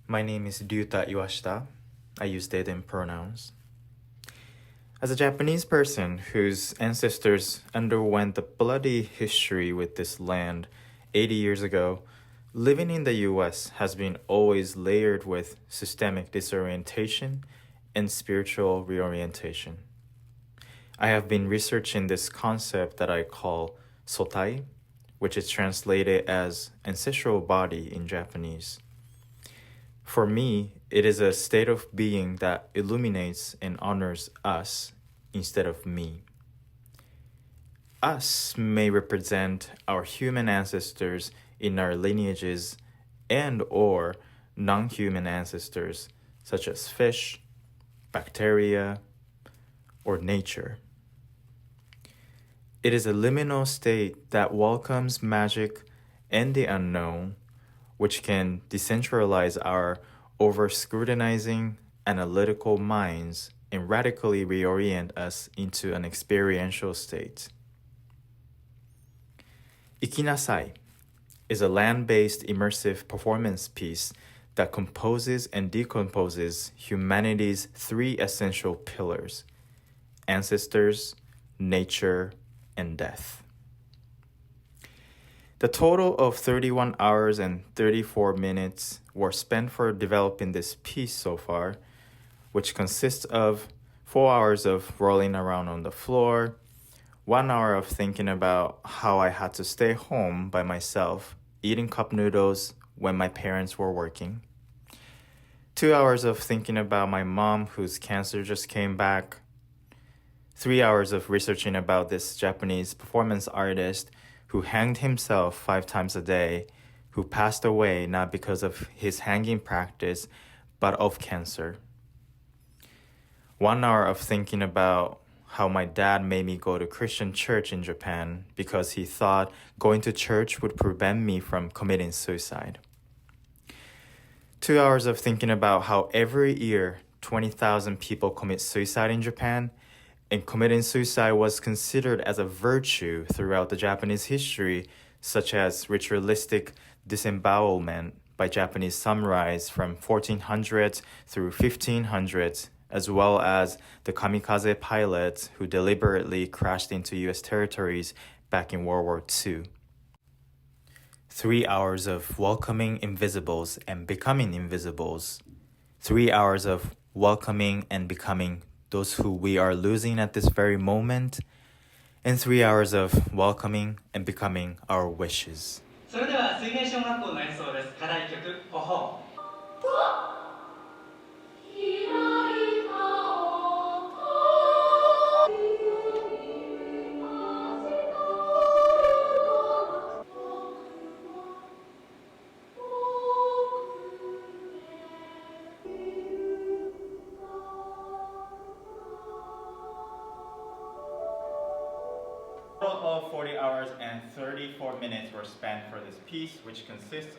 My name is Ryuta Iwashita. I use they them pronouns. As a Japanese person whose ancestors underwent the bloody history with this land 80 years ago, living in the US has been always layered with systemic disorientation and spiritual reorientation. I have been researching this concept that I call sotai, which is translated as ancestral body in Japanese. For me, it is a state of being that illuminates and honors us instead of me. Us may represent our human ancestors in our lineages and or non-human ancestors such as fish, bacteria, or nature. It is a liminal state that welcomes magic and the unknown, which can decentralize our over-scrutinizing analytical minds and radically reorient us into an experiential state. Ikinasai is a land-based immersive performance piece that composes and decomposes humanity's three essential pillars: ancestors, nature, and death. The total of 31 hours and 34 minutes were spent for developing this piece so far, which consists of 4 hours of rolling around on the floor, 1 hour of thinking about how I had to stay home by myself, eating cup noodles when my parents were working, 2 hours of thinking about my mom whose cancer just came back, 3 hours of researching about this Japanese performance artist who hanged himself 5 times a day, who passed away not because of his hanging practice, but of cancer. 1 hour of thinking about how my dad made me go to Christian church in Japan because he thought going to church would prevent me from committing suicide. 2 hours of thinking about how every year 20,000 people commit suicide in Japan, and committing suicide was considered as a virtue throughout the Japanese history, such as ritualistic disembowelment by Japanese samurais from 1400s through 1500s, as well as the kamikaze pilots who deliberately crashed into US territories back in World War II. 3 hours of welcoming invisibles and becoming invisibles. 3 hours of welcoming and becoming those who we are losing at this very moment, and 3 hours of welcoming and becoming our wishes. それでは水明小学校の演奏です。課題曲「ほほう」。Total of 40 hours and 34 minutes were spent for this piece, which consists